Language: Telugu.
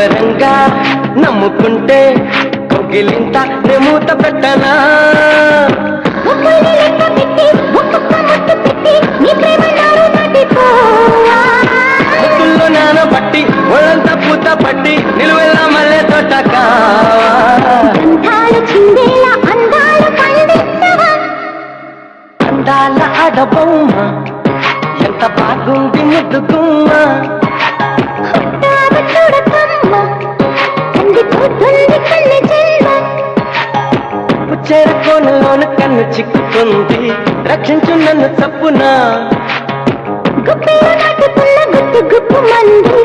నిబ్బరంగా నమ్ముకుంటే కొగిలింత నెమూత పెట్టనా ముద్దుల్లో నానబట్టి ఒళ్ళంతా పూత పట్టి నిలువెల్లా మల్లె తోట అందాల ఆడబొమ్మ ఎంత బాగుంది ముద్దుగుమ్మ పుచ్చేర కోనలోన కన్ను చిక్కుకుంది రక్షించు నన్ను తప్పునా గుప్పు మంది